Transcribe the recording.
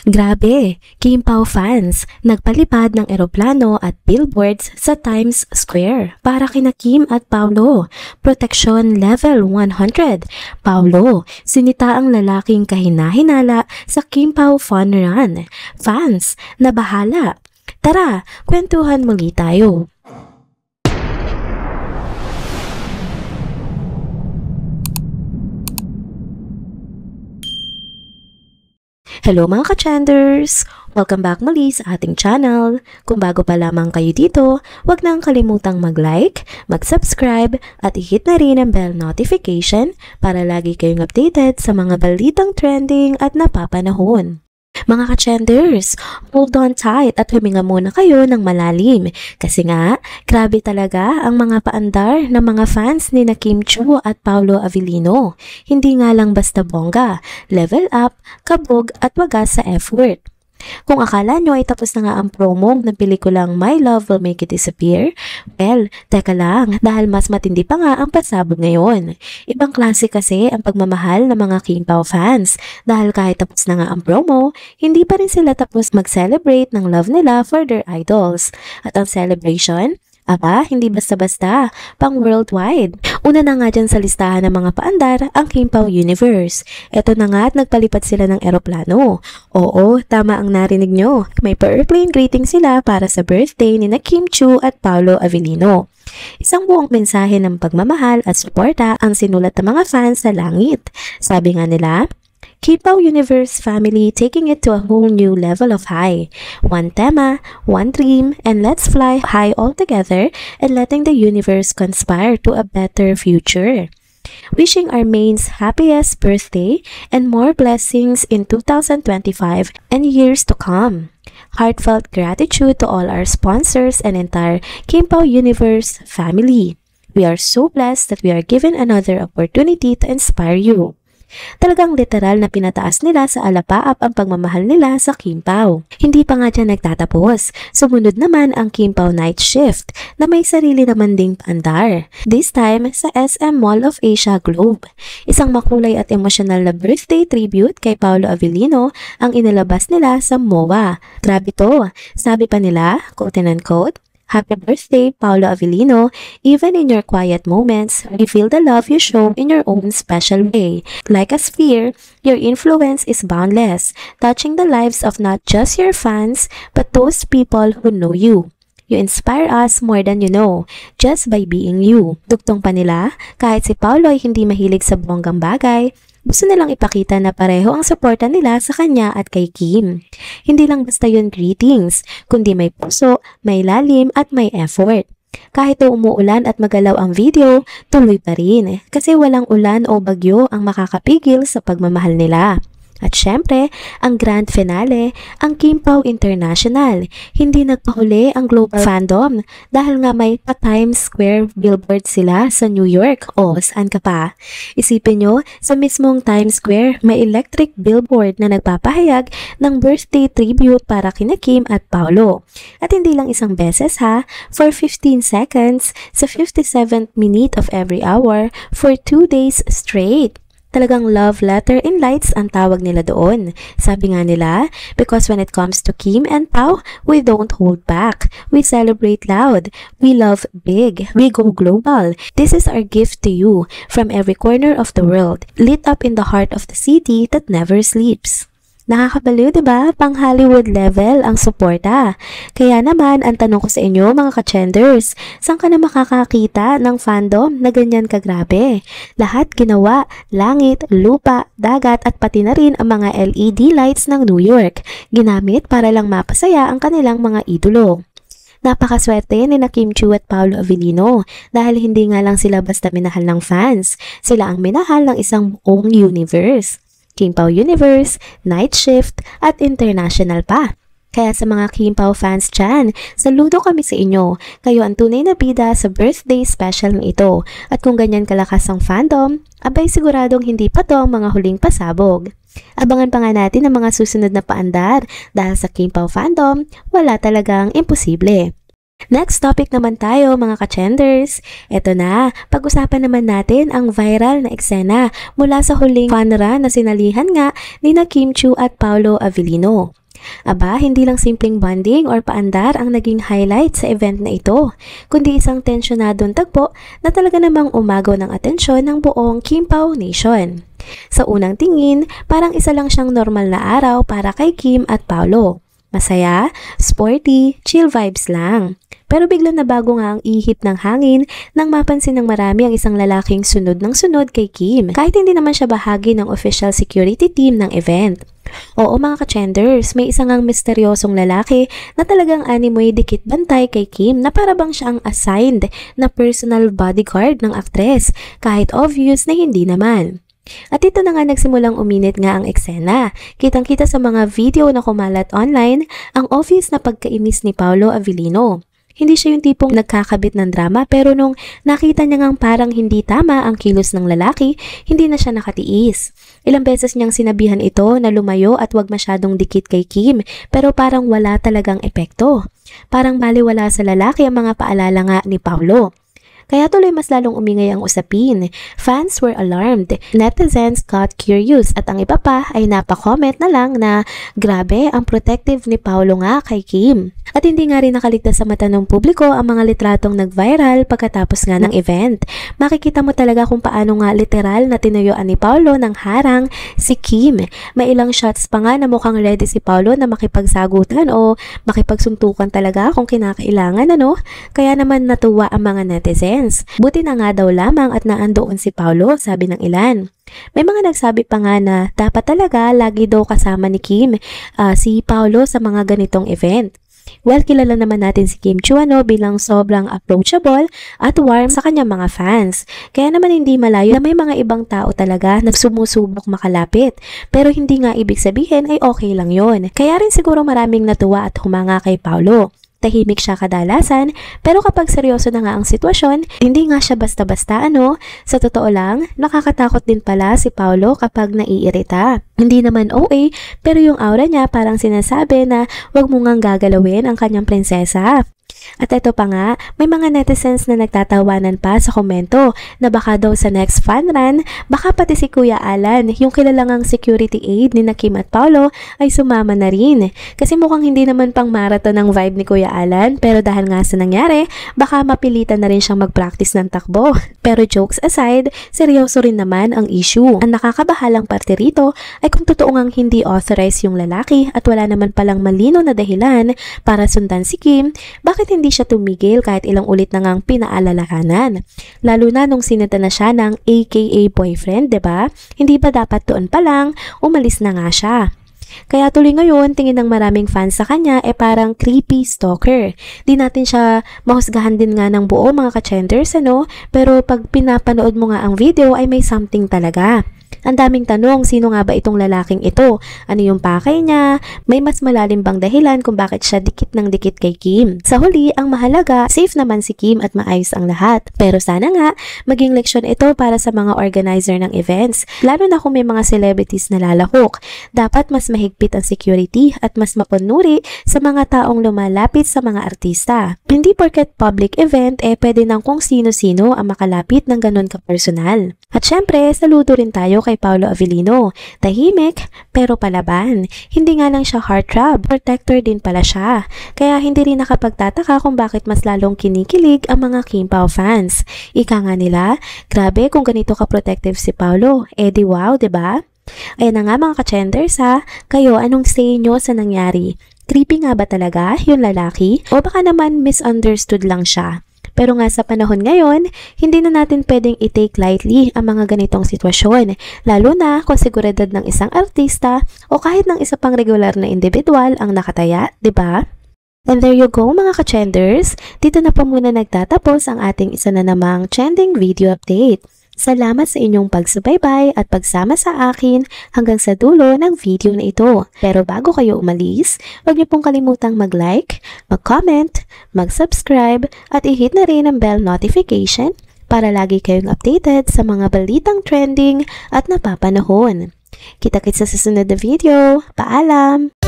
Grabe, Kim Pao fans, nagpalipad ng eroplano at billboards sa Times Square para kina Kim at Paolo. Protection level 100. Paolo, sinita ang lalaking kahina-hinala sa Kim Pao Fun Run. Fans, nabahala. Tara, kwentuhan muli tayo. Hello mga ka-chanders! Welcome back muli sa ating channel. Kung bago pa lamang kayo dito, huwag nang kalimutang mag-like, mag-subscribe at i-hit na rin ang bell notification para lagi kayong updated sa mga balitang trending at napapanahon. Mga ka-chanders, hold on tight at huminga muna kayo ng malalim kasi nga, grabe talaga ang mga paandar ng mga fans ni na Kim Chiu at Paolo Avellino. Hindi nga lang basta bongga, level up, kabog at wagas sa effort. Kung akala nyo ay tapos na nga ang promo ng pelikulang My Love Will Make It Disappear, well, teka lang, dahil mas matindi pa nga ang pasabog ngayon. Ibang klase kasi ang pagmamahal ng mga Kim Pao fans dahil kahit tapos na nga ang promo, hindi pa rin sila tapos mag-celebrate ng love nila for their idols. At ang celebration, aba, hindi basta-basta, pang worldwide. Una na nga dyan sa listahan ng mga paandar ang Kim Pao Universe. Eto na nga at nagpalipad sila ng eroplano. Oo, tama ang narinig nyo. May per-airplane greeting sila para sa birthday ni na Kim Chiu at Paolo Avellino. Isang buong mensahe ng pagmamahal at suporta ang sinulat ng mga fans sa langit. Sabi nga nila, Kim Pao Universe family taking it to a whole new level of high. One tema, one dream, and let's fly high all together and letting the universe conspire to a better future. Wishing our mains happiest birthday and more blessings in 2025 and years to come. Heartfelt gratitude to all our sponsors and entire Kim Pao Universe family. We are so blessed that we are given another opportunity to inspire you. Talagang literal na pinataas nila sa alapaap ang pagmamahal nila sa Kim Pao. Hindi pa nga dyan nagtatapos. Sumunod naman ang Kim Pao Night Shift na may sarili naman ding paandar. This time sa SM Mall of Asia Globe. Isang makulay at emosyonal na birthday tribute kay Paolo Avellino ang inilabas nila sa MOA. Grabe to. Sabi pa nila, quote and unquote, Happy birthday, Paolo Avellino. Even in your quiet moments, we feel the love you show in your own special way. Like a sphere, your influence is boundless, touching the lives of not just your fans, but those people who know you. You inspire us more than you know, just by being you. Dugtong pa nila, kahit si Paolo ay hindi mahilig sa bonggang bagay, gusto nilang ipakita na pareho ang suporta nila sa kanya at kay Kim. Hindi lang basta yun greetings, kundi may puso, may lalim at may effort. Kahit umuulan at magalaw ang video, tuloy pa rin kasi walang ulan o bagyo ang makakapigil sa pagmamahal nila. At syempre, ang grand finale, ang Kim Pao International. Hindi nagpahuli ang global fandom dahil nga may pa-Times Square billboard sila sa New York. O, saan ka pa? Isipin nyo, sa mismong Times Square, may electric billboard na nagpapahayag ng birthday tribute para kina Kim at Paolo. At hindi lang isang beses ha, for 15 seconds sa 57th minute of every hour for 2 days straight. Talagang love letter in lights ang tawag nila doon. Sabi nga nila, because when it comes to Kim and Pao, we don't hold back. We celebrate loud. We love big. We go global. This is our gift to you from every corner of the world, lit up in the heart of the city that never sleeps. Nakakabaliw, diba? Pang Hollywood level ang suporta. Kaya naman, ang tanong ko sa inyo mga ka-chenders, saan ka na makakakita ng fandom na ganyan kagrabe? Lahat ginawa, langit, lupa, dagat at pati na rin ang mga LED lights ng New York, ginamit para lang mapasaya ang kanilang mga idolo. Napakaswerte ni na Kim Chiu at Paolo Avellino dahil hindi nga lang sila basta minahal ng fans, sila ang minahal ng isang buong universe. Kim Pao Universe, Night Shift, at International pa. Kaya sa mga Kim Pao fans dyan, saludo kami sa inyo. Kayo ang tunay na bida sa birthday special na ito. At kung ganyan kalakas ang fandom, abay siguradong hindi pa to ang mga huling pasabog. Abangan pa nga natin ang mga susunod na paandar dahil sa Kim Pao fandom, wala talagang imposible. Next topic naman tayo mga ka-chenders. Ito na, pag-usapan naman natin ang viral na eksena mula sa huling fun run na sinalihan nga ni Kim Chiu at Paolo Avellino. Aba, hindi lang simpleng bonding or paandar ang naging highlight sa event na ito, kundi isang tensyonadong tagpo na talaga namang umagaw ng atensyon ng buong Kim Pao Nation. Sa unang tingin, parang isa lang siyang normal na araw para kay Kim at Paolo. Masaya, sporty, chill vibes lang. Pero biglang nabago nga ang ihip ng hangin nang mapansin ng marami ang isang lalaking sunod ng sunod kay Kim, kahit hindi naman siya bahagi ng official security team ng event. Oo mga ka-chenders, may isang ang misteryosong lalaki na talagang animoy dikit bantay kay Kim na para bang siya ang assigned na personal bodyguard ng aktres, kahit obvious na hindi naman. At ito na nga nagsimulang uminit nga ang eksena. Kitang-kita sa mga video na kumalat online ang obvious na pagkainis ni Paolo Avellino. Hindi siya yung tipong nagkakabit ng drama pero nung nakita niya ngang parang hindi tama ang kilos ng lalaki, hindi na siya nakatiis. Ilang beses niyang sinabihan ito na lumayo at wag masyadong dikit kay Kim pero parang wala talagang epekto. Parang baliwala sa lalaki ang mga paalala nga ni Paolo. Kaya tuloy mas lalong umingay ang usapin. Fans were alarmed, netizens got curious at ang iba pa ay napakomment na lang na grabe ang protective ni Paolo nga kay Kim. At hindi nga rin nakaligtas sa mata ng publiko ang mga litratong nag-viral pagkatapos nga ng event. Makikita mo talaga kung paano nga literal na tinuyuan ni Paolo ng harang si Kim. May ilang shots pa nga na mukhang ready si Paolo na makipagsagutan o makipagsuntukan talaga kung kinakailangan ano. Kaya naman natuwa ang mga netizens. Buti na nga daw lamang at naandoon si Paolo, sabi ng ilan. May mga nagsabi pa nga na dapat talaga lagi daw kasama ni Kim si Paolo sa mga ganitong event. Well, kilala naman natin si Kim Chiu bilang sobrang approachable at warm sa kanyang mga fans. Kaya naman hindi malayo na may mga ibang tao talaga na sumusubok makalapit. Pero hindi nga ibig sabihin ay okay lang yon. Kaya rin siguro maraming natuwa at humanga kay Paolo. Tahimik siya kadalasan, pero kapag seryoso na nga ang sitwasyon, hindi nga siya basta-basta ano. Sa totoo lang, nakakatakot din pala si Paolo kapag naiirita. Hindi naman OA, pero yung aura niya parang sinasabi na wag mo ngang gagalawin ang kanyang prinsesa. At ito pa nga, may mga netizens na nagtatawanan pa sa komento na baka daw sa next fun run, baka pati si Kuya Alan, yung kilalang security aid ni Kim at Paolo, ay sumama na rin. Kasi mukhang hindi naman pang marathon ang vibe ni Kuya Alan, pero dahil nga sa nangyari, baka mapilitan na rin siyang mag-practice ng takbo. Pero jokes aside, seryoso rin naman ang issue. Ang nakakabahalang parte rito ay kung totoo ngang hindi authorized yung lalaki at wala naman palang malino na dahilan para sundan si Kim, bakit hindi siya tumigil kahit ilang ulit na ngang pinaalalahanan? Lalo na nung sinita na siya ng AKA boyfriend, 'di ba? Hindi ba dapat doon pa lang umalis na nga siya? Kaya tuloy ngayon, tingin ng maraming fans sa kanya parang creepy stalker. Di natin siya mahusgahan din nga ng buo mga ka-chenders ano, pero pag pinapanood mo nga ang video ay may something talaga. Ang daming tanong, sino nga ba itong lalaking ito? Ano yung pakay niya? May mas malalim bang dahilan kung bakit siya dikit ng dikit kay Kim? Sa huli, ang mahalaga, safe naman si Kim at maayos ang lahat. Pero sana nga, maging leksyon ito para sa mga organizer ng events. Lalo na kung may mga celebrities na lalahok. Dapat mas mahigpit ang security at mas mapunuri sa mga taong lumalapit sa mga artista. Hindi porket public event, pwede nang kung sino-sino ang makalapit ng ganun ka-personal. At syempre, saludo rin tayo kay Paolo Avellino. Tahimik, pero palaban. Hindi nga lang siya heartthrob, protector din pala siya. Kaya hindi rin nakapagtataka kung bakit mas lalong kinikilig ang mga Kim Pao fans. Ika nga nila, grabe kung ganito ka-protective si Paolo. Di wow, diba? Ayan na nga mga ka-chenders ha. Kayo, anong say nyo sa nangyari? Creepy nga ba talaga yung lalaki? O baka naman misunderstood lang siya? Pero nga sa panahon ngayon, hindi na natin pwedeng i-take lightly ang mga ganitong sitwasyon, lalo na kung seguridad ng isang artista o kahit ng isa pang regular na individual ang nakataya, di ba? And there you go mga ka-chenders, dito na pa muna nagtatapos ang ating isa na namang trending video update. Salamat sa inyong pagsubaybay at pagsama sa akin hanggang sa dulo ng video na ito. Pero bago kayo umalis, huwag niyo pong kalimutang mag-like, mag-comment, mag-subscribe at i-hit na rin ang bell notification para lagi kayong updated sa mga balitang trending at napapanahon. Kita-kits sa susunod na video. Paalam!